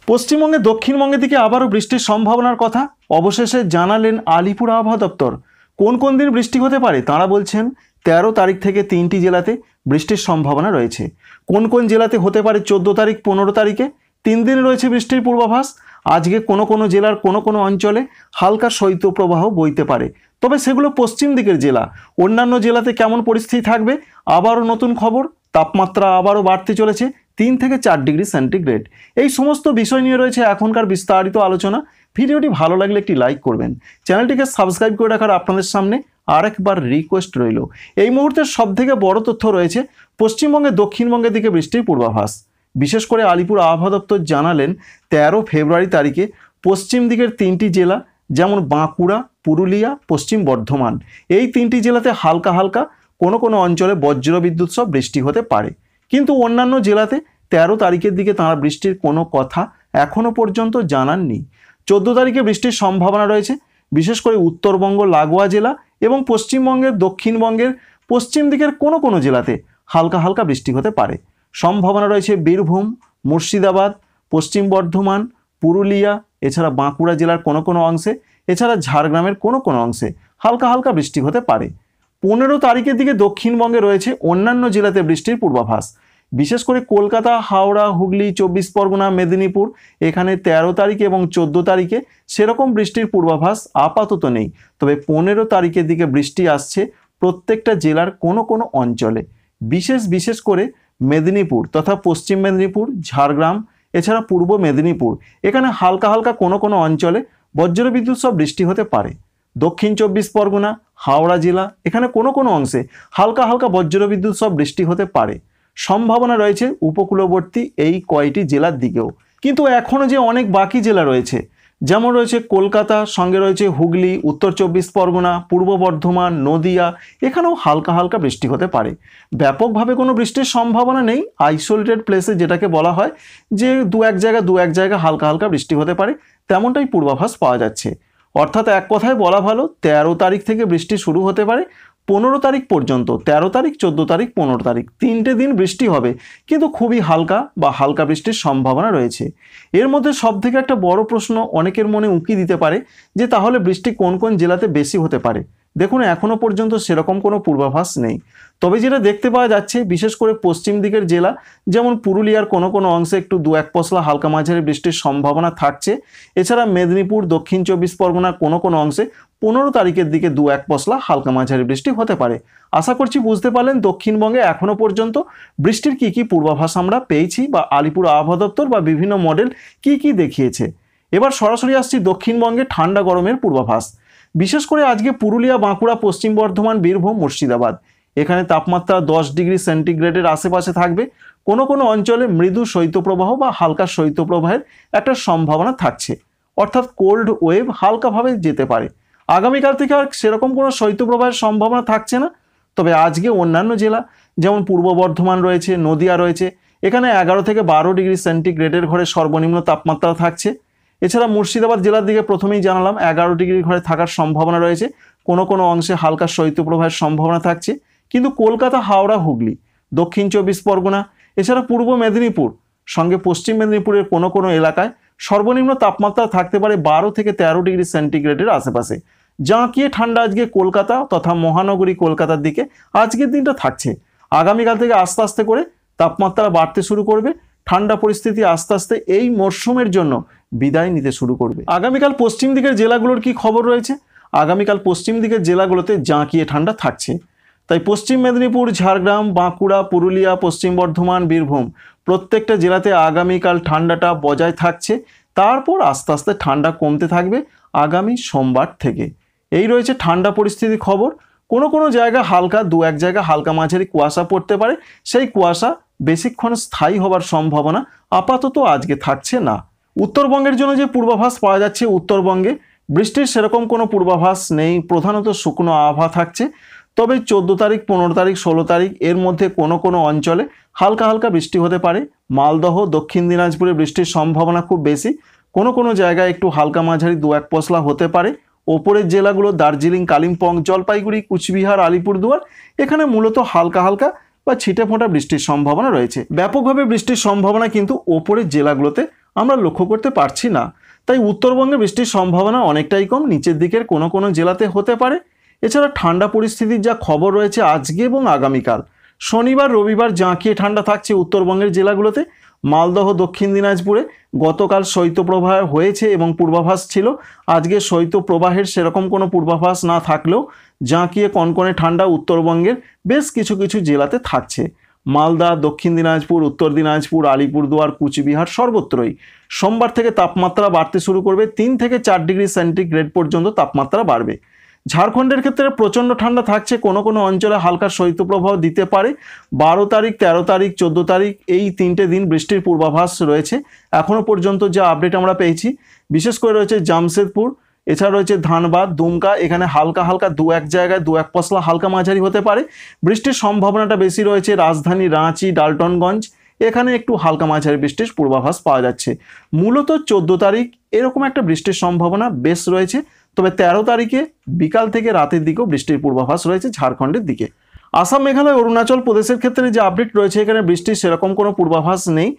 পশ্চিমবঙ্গে দক্ষিণবঙ্গের দিকে আবারও বৃষ্টির সম্ভাবনার কথা অবশেষে জানালেন আলিপুর আবহাওয়া দপ্তর। কোন কোন দিন বৃষ্টি হতে পারে তাঁরা বলছেন 13 তারিখ থেকে 3টি জেলাতে বৃষ্টির সম্ভাবনা রয়েছে। কোন কোন জেলাতে হতে পারে 14 তারিখ 15 তারিখে 3 দিন রয়েছে বৃষ্টির পূর্বাভাস। আজকে কোনো কোনো জেলার কোনো কোনো অঞ্চলে হালকা শৈত্যপ্রবাহ বইতে পারে, তবে সেগুলো পশ্চিম দিকের জেলা। অন্যান্য জেলাতে কেমন পরিস্থিতি থাকবে আবারও নতুন খবর। তাপমাত্রা আবারও বাড়তে চলেছে 3 থেকে 4 ডিগ্রি সেন্টিগ্রেড। এই সমস্ত বিষয় নিয়ে রয়েছে এখনকার বিস্তারিত আলোচনা। ভিডিওটি ভালো লাগলে একটি লাইক করবেন, চ্যানেলটিকে সাবস্ক্রাইব করে রাখার আপনাদের সামনে আরেকবার রিকোয়েস্ট রইল। এই মুহূর্তের সবথেকে বড় তথ্য রয়েছে পশ্চিমবঙ্গে দক্ষিণবঙ্গের দিকে বৃষ্টির পূর্বাভাস। বিশেষ করে আলিপুর আবহাওয়া দপ্তর জানালেন 13 ফেব্রুয়ারি তারিখে পশ্চিম দিকের 3টি জেলা যেমন বাঁকুড়া, পুরুলিয়া, পশ্চিম বর্ধমান, এই 3টি জেলাতে হালকা হালকা কোনো কোনো অঞ্চলে বজ্রবিদ্যুৎ সহ বৃষ্টি হতে পারে। কিন্তু অন্যান্য জেলাতে 13 তারিখের দিকে তাঁরা বৃষ্টির কোনো কথা এখনও পর্যন্ত জানাননি। 14 তারিখে বৃষ্টির সম্ভাবনা রয়েছে বিশেষ করে উত্তরবঙ্গ লাগোয়া জেলা এবং পশ্চিমবঙ্গের দক্ষিণবঙ্গের পশ্চিম দিকের কোনো কোনো জেলাতে হালকা হালকা বৃষ্টি হতে পারে। সম্ভাবনা রয়েছে বীরভূম, মুর্শিদাবাদ, পশ্চিম বর্ধমান, পুরুলিয়া, এছাড়া বাঁকুড়া জেলার কোনো কোনো অংশে, এছাড়া ঝাড়গ্রামের কোনো কোনো অংশে হালকা হালকা বৃষ্টি হতে পারে। 15 তারিখের দিকে দক্ষিণবঙ্গে রয়েছে অন্যান্য জেলাতে বৃষ্টির পূর্বাভাস। বিশেষ করে কলকাতা, হাওড়া, হুগলি, 24 পরগনা, মেদিনীপুর, এখানে 13 তারিখে এবং 14 তারিখে সেরকম বৃষ্টির পূর্বাভাস আপাতত নেই। তবে 15 তারিখের দিকে বৃষ্টি আসছে প্রত্যেকটা জেলার কোনো কোনো অঞ্চলে। বিশেষ করে মেদিনীপুর তথা পশ্চিম মেদিনীপুর, ঝাড়গ্রাম, এছাড়া পূর্ব মেদিনীপুর, এখানে হালকা হালকা কোনো কোনো অঞ্চলে বজ্রবিদ্যুৎ সহ বৃষ্টি হতে পারে। দক্ষিণ 24 পরগনা, হাওড়া জেলা, এখানে কোনো কোনো অংশে হালকা হালকা বজ্রবিদ্যুৎ সহ বৃষ্টি হতে পারে। সম্ভাবনা রয়েছে উপকূলবর্তী এই কয়টি জেলার দিকেও। কিন্তু এখনও যে অনেক বাকি জেলা রয়েছে, যেমন রয়েছে কলকাতা, সঙ্গে রয়েছে হুগলি, উত্তর 24 পরগনা, পূর্ব বর্ধমান, নদিয়া, এখানেও হালকা হালকা বৃষ্টি হতে পারে। ব্যাপকভাবে কোনো বৃষ্টির সম্ভাবনা নেই। আইসোলেটেড প্লেসে যেটাকে বলা হয় যে দু এক জায়গা হালকা হালকা বৃষ্টি হতে পারে, তেমনটাই পূর্বাভাস পাওয়া যাচ্ছে। অর্থাৎ এক কথায় বলা ভালো 13 তারিখ থেকে বৃষ্টি শুরু হতে পারে 15 তারিখ পর্যন্ত। 13 তারিখ, 14 তারিখ, 15 তারিখ 3টে দিন বৃষ্টি হবে, কিন্তু খুবই হালকা বা হালকা বৃষ্টির সম্ভাবনা রয়েছে। এর মধ্যে সবথেকে একটা বড় প্রশ্ন অনেকের মনে উঁকি দিতে পারে যে তাহলে বৃষ্টি কোন কোন জেলাতে বেশি হতে পারে। দেখুন, এখনও পর্যন্ত সেরকম কোনো পূর্বাভাস নেই। তবে যেটা দেখতে পাওয়া যাচ্ছে বিশেষ করে পশ্চিম দিকের জেলা যেমন পুরুলিয়ার কোনো কোনো অংশে একটু 2-1 পশলা হালকা মাঝারি বৃষ্টির সম্ভাবনা থাকছে। এছাড়া মেদিনীপুর, দক্ষিণ 24 পরগনার কোনো কোনো অংশে 15 তারিখের দিকে 2-1 পশলা হালকা মাঝারি বৃষ্টি হতে পারে। আশা করছি বুঝতে পারলেন দক্ষিণবঙ্গে এখনও পর্যন্ত বৃষ্টির কী কী পূর্বাভাস আমরা পেয়েছি বা আলিপুর আবহাওয়া দপ্তর বা বিভিন্ন মডেল কী দেখিয়েছে। এবার সরাসরি আসছি দক্ষিণবঙ্গে ঠান্ডা গরমের পূর্বাভাস। বিশেষ করে আজকে পুরুলিয়া, বাঁকুড়া, পশ্চিম বর্ধমান, বীরভূম, মুর্শিদাবাদ, এখানে তাপমাত্রা 10 ডিগ্রি সেন্টিগ্রেডের আশেপাশে থাকবে। কোনো কোনো অঞ্চলে মৃদু শৈত্যপ্রবাহ বা হালকা শৈত্যপ্রবাহের একটা সম্ভাবনা থাকছে, অর্থাৎ কোল্ড ওয়েভ হালকাভাবে যেতে পারে। আগামীকাল থেকে আর সেরকম কোনো শৈত্যপ্রবাহের সম্ভাবনা থাকছে না। তবে আজকে অন্যান্য জেলা যেমন পূর্ব বর্ধমান রয়েছে, নদিয়া রয়েছে, এখানে 11 থেকে 12 ডিগ্রি সেন্টিগ্রেডের ঘরে সর্বনিম্ন তাপমাত্রা থাকছে। এছাড়া মুর্শিদাবাদ জেলার দিকে প্রথমেই জানালাম 11 ডিগ্রি ঘরে থাকার সম্ভাবনা রয়েছে। কোনো কোনো অংশে হালকা শৈত্যপ্রবাহের সম্ভাবনা থাকছে। কিন্তু কলকাতা, হাওড়া, হুগলি, দক্ষিণ 24 পরগনা, এছাড়া পূর্ব মেদিনীপুর, সঙ্গে পশ্চিম মেদিনীপুরের কোনো কোনো এলাকায় সর্বনিম্ন তাপমাত্রা থাকতে পারে 12 থেকে 13 ডিগ্রি সেন্টিগ্রেডের আশেপাশে। জাঁকিয়ে ঠান্ডা আজকে কলকাতা তথা মহানগরী কলকাতার দিকে আজকের দিনটা থাকছে। আগামীকাল থেকে আস্তে আস্তে করে তাপমাত্রা বাড়তে শুরু করবে। ঠান্ডা পরিস্থিতি আস্তে আস্তে এই মরশুমের জন্য বিদায় নিতে শুরু করবে। আগামীকাল পশ্চিম দিকের জেলাগুলোর কি খবর রয়েছে? আগামীকাল পশ্চিম দিকের জেলাগুলোতে জাঁকিয়ে ঠান্ডা থাকছে। তাই পশ্চিম মেদিনীপুর, ঝাড়গ্রাম, বাঁকুড়া, পুরুলিয়া, পশ্চিম বর্ধমান, বীরভূম প্রত্যেকটা জেলাতে আগামীকাল ঠান্ডাটা বজায় থাকছে। তারপর আস্তে আস্তে ঠান্ডা কমতে থাকবে আগামী সোমবার থেকে। এই রয়েছে ঠান্ডা পরিস্থিতির খবর। কোনো কোনো জায়গা হালকা, 2-1 জায়গা হালকা মাঝারি কুয়াশা পড়তে পারে। সেই কুয়াশা বেশিক্ষণ স্থায়ী হবার সম্ভাবনা আপাতত আজকে থাকছে না। উত্তরবঙ্গের জন্য যে পূর্বাভাস পাওয়া যাচ্ছে, উত্তরবঙ্গে বৃষ্টির সেরকম কোনো পূর্বাভাস নেই। প্রধানত শুকনো আবহাওয়া থাকছে। তবে 14 তারিখ, 15 তারিখ, 16 তারিখ এর মধ্যে কোনো কোনো অঞ্চলে হালকা হালকা বৃষ্টি হতে পারে। মালদহ, দক্ষিণ দিনাজপুরে বৃষ্টির সম্ভাবনা খুব বেশি। কোনো কোনো জায়গায় একটু হালকা মাঝারি 2-1 পশলা হতে পারে। ওপরের জেলাগুলো দার্জিলিং, কালিম্পং, জলপাইগুড়ি, কুচবিহার, আলিপুরদুয়ার, এখানে মূলত হালকা হালকা বা ছিটে ফোঁটা বৃষ্টির সম্ভাবনা রয়েছে। ব্যাপকভাবে বৃষ্টির সম্ভাবনা কিন্তু ওপরের জেলাগুলোতে আমরা লক্ষ্য করতে পারছি না। তাই উত্তরবঙ্গে বৃষ্টির সম্ভাবনা অনেকটাই কম, নিচের দিকের কোনো কোনো জেলাতে হতে পারে। এছাড়া ঠান্ডা পরিস্থিতির যা খবর রয়েছে আজকে এবং আগামীকাল শনিবার রবিবার জাঁকিয়ে ঠান্ডা থাকছে উত্তরবঙ্গের জেলাগুলোতে। মালদহ দক্ষিণ দিনাজপুরে গতকাল শৈত্যপ্রবাহ হয়েছে এবং পূর্বাভাস ছিল, আজকে শৈত্যপ্রবাহের সেরকম কোনো পূর্বাভাস না থাকলেও জাঁকিয়ে কনকনে ঠান্ডা উত্তরবঙ্গের বেশ কিছু কিছু জেলাতে থাকছে। মালদা, দক্ষিণ দিনাজপুর, উত্তর দিনাজপুর, আলিপুরদুয়ার, কুচবিহার সর্বত্রই সোমবার থেকে তাপমাত্রা বাড়তে শুরু করবে। 3 থেকে 4 ডিগ্রি সেন্টিগ্রেড পর্যন্ত তাপমাত্রা বাড়বে। ঝাড়খণ্ডের ক্ষেত্রে প্রচণ্ড ঠান্ডা থাকছে, কোনো কোনো অঞ্চলে হালকা শৈত্যপ্রবাহ দিতে পারে। 12 তারিখ, 13 তারিখ, 14 তারিখ এই 3টে দিন বৃষ্টির পূর্বাভাস রয়েছে এখনও পর্যন্ত যা আপডেট আমরা পেয়েছি। বিশেষ করে রয়েছে জামশেদপুর, এছাড়া রয়েছে ধানবাদ, দুমকা, এখানে হালকা হালকা 2-1 জায়গায় 2-1 পশলা হালকা মাঝারি হতে পারে। বৃষ্টির সম্ভাবনাটা বেশি রয়েছে রাজধানী রাঁচি, ডালটনগঞ্জ, এখানে একটু হালকা মাঝারি বৃষ্টির পূর্বাভাস পাওয়া যাচ্ছে। মূলত 14 তারিখ এরকম একটা বৃষ্টির সম্ভাবনা বেশ রয়েছে। তবে 13 তারিখে বিকাল থেকে রাতের দিকেও বৃষ্টির পূর্বাভাস রয়েছে ঝাড়খণ্ডের দিকে। আসাম, মেঘালয়, অরুণাচল প্রদেশের ক্ষেত্রে যে আপডেট রয়েছে এখানে বৃষ্টির সেরকম কোনো পূর্বাভাস নেই।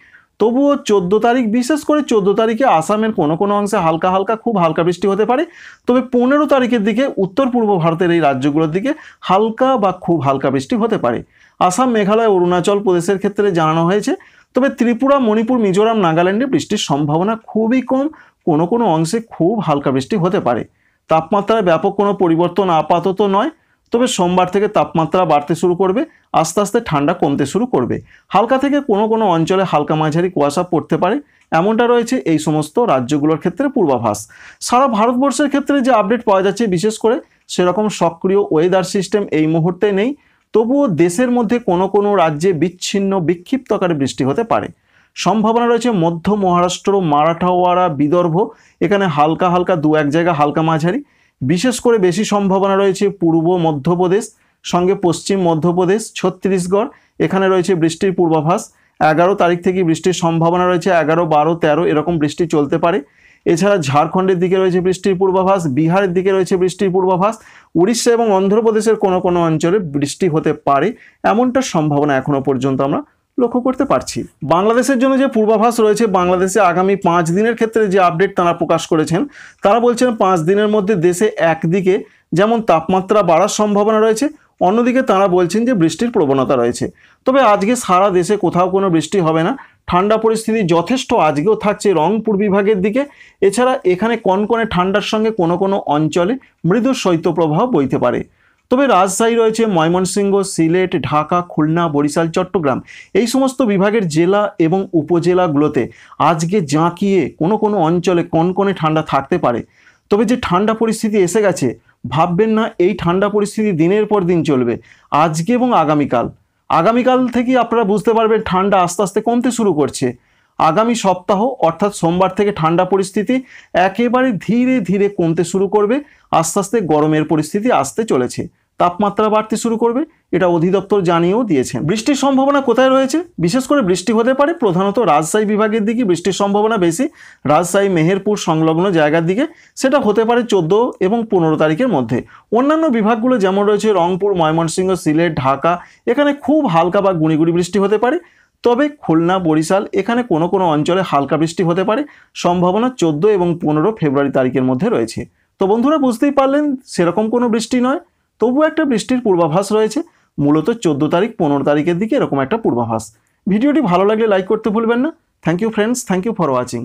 তবুও 14 তারিখ, বিশেষ করে 14 তারিখে আসামের কোনো কোনো অংশে হালকা হালকা খুব হালকা বৃষ্টি হতে পারে। তবে 15 তারিখের দিকে উত্তর পূর্ব ভারতের এই রাজ্যগুলোর দিকে হালকা বা খুব হালকা বৃষ্টি হতে পারে। আসাম, মেঘালয়, অরুণাচল প্রদেশের ক্ষেত্রে জানানো হয়েছে। তবে ত্রিপুরা, মণিপুর, মিজোরাম, নাগাল্যান্ডে বৃষ্টির সম্ভাবনা খুবই কম, কোনো কোনো অংশে খুব হালকা বৃষ্টি হতে পারে। তাপমাত্রায় ব্যাপক কোনো পরিবর্তন আপাতত নয়। তবে সোমবার থেকে তাপমাত্রা বাড়তে শুরু করবে, আস্তে আস্তে ঠান্ডা কমতে শুরু করবে। হালকা থেকে কোনো কোনো অঞ্চলে হালকা মাঝারি কুয়াশা পড়তে পারে, এমনটা রয়েছে এই সমস্ত রাজ্যগুলোর ক্ষেত্রে পূর্বাভাস। সারা ভারতবর্ষের ক্ষেত্রে যে আপডেট পাওয়া যাচ্ছে বিশেষ করে সেরকম সক্রিয় ওয়েদার সিস্টেম এই মুহূর্তে নেই। তবুও দেশের মধ্যে কোনো কোনো রাজ্যে বিচ্ছিন্ন বিক্ষিপ্ত আকারে বৃষ্টি হতে পারে। সম্ভাবনা রয়েছে মধ্য মহারাষ্ট্র, মারাঠাওয়াড়া, বিদর্ভ, এখানে হালকা হালকা 2-1 জায়গা হালকা মাঝারি। বিশেষ করে বেশি সম্ভাবনা রয়েছে পূর্ব মধ্যপ্রদেশ, সঙ্গে পশ্চিম মধ্যপ্রদেশ, ছত্তিশগড়, এখানে রয়েছে বৃষ্টির পূর্বাভাস। 11 তারিখ থেকে বৃষ্টির সম্ভাবনা রয়েছে, 11, 12, 13 এরকম বৃষ্টি চলতে পারে। এছাড়া ঝাড়খণ্ডের দিকে রয়েছে বৃষ্টির পূর্বাভাস, বিহারের দিকে রয়েছে বৃষ্টির পূর্বাভাস, উড়িষ্যা এবং অন্ধ্রপ্রদেশের কোনো কোনো অঞ্চলে বৃষ্টি হতে পারে, এমনটার সম্ভাবনা এখনো পর্যন্ত আমরা লক্ষ্য করতে পারছি। বাংলাদেশের জন্য যে পূর্বাভাস রয়েছে, বাংলাদেশে আগামী 5 দিনের ক্ষেত্রে যে আপডেট তারা প্রকাশ করেছেন, তারা বলছেন 5 দিনের মধ্যে দেশে একদিকে যেমন তাপমাত্রা বাড়ার সম্ভাবনা রয়েছে, অন্যদিকে তারা বলছেন যে বৃষ্টির প্রবণতা রয়েছে। তবে আজকে সারা দেশে কোথাও কোনো বৃষ্টি হবে না। ঠান্ডা পরিস্থিতি যথেষ্ট আজকেও থাকছে রংপুর বিভাগের দিকে। এছাড়া এখানে কনকনে ঠান্ডার সঙ্গে কোনো কোনো অঞ্চলে মৃদু শৈত্যপ্রবাহ বইতে পারে। তবে রাজশাহী রয়েছে, ময়মনসিংহ, সিলেট, ঢাকা, খুলনা, বরিশাল, চট্টগ্রাম এই সমস্ত বিভাগের জেলা এবং উপজেলাগুলোতে আজকে জাঁকিয়ে কোনো কোনো অঞ্চলে কনকনে ঠান্ডা থাকতে পারে। তবে যে ঠান্ডা পরিস্থিতি এসে গেছে, ভাববেন না এই ঠান্ডা পরিস্থিতি দিনের পর দিন চলবে। আজকে এবং আগামীকাল থেকে আপনারা বুঝতে পারবেন ঠান্ডা আস্তে আস্তে কমতে শুরু করছে। আগামী সপ্তাহ অর্থাৎ সোমবার থেকে ঠান্ডা পরিস্থিতি একেবারে ধীরে ধীরে কমতে শুরু করবে, আস্তে আস্তে গরমের পরিস্থিতি আসতে চলেছে, তাপমাত্রা বাড়তে শুরু করবে, এটা অধিদপ্তর জানিয়েও দিয়েছেন। বৃষ্টির সম্ভাবনা কোথায় রয়েছে? বিশেষ করে বৃষ্টি হতে পারে প্রধানত রাজশাহী বিভাগের দিকে বৃষ্টির সম্ভাবনা বেশি, রাজশাহী, মেহেরপুর সংলগ্ন জায়গার দিকে, সেটা হতে পারে 14 এবং 15 তারিখের মধ্যে। অন্যান্য বিভাগগুলো যেমন রয়েছে রংপুর, ময়মনসিংহ, সিলেট, ঢাকা, এখানে খুব হালকা বা গুঁড়ি বৃষ্টি হতে পারে। তবে খুলনা, বরিশাল এখানে কোনো কোনো অঞ্চলে হালকা বৃষ্টি হতে পারে, সম্ভাবনা 14 এবং 15 ফেব্রুয়ারি তারিখের মধ্যে রয়েছে। তো বন্ধুরা বুঝতেই পারলেন সেরকম কোনো বৃষ্টি নয়, তবু একটা বৃষ্টির পূর্বাভাস রয়েছে, মূলত 14 তারিখ 15 তারিখের দিকে এরকম একটা পূর্বাভাস। ভিডিওটি ভালো লাগলে লাইক করতে ভুলবেন না। Thank you friends, thank you for watching.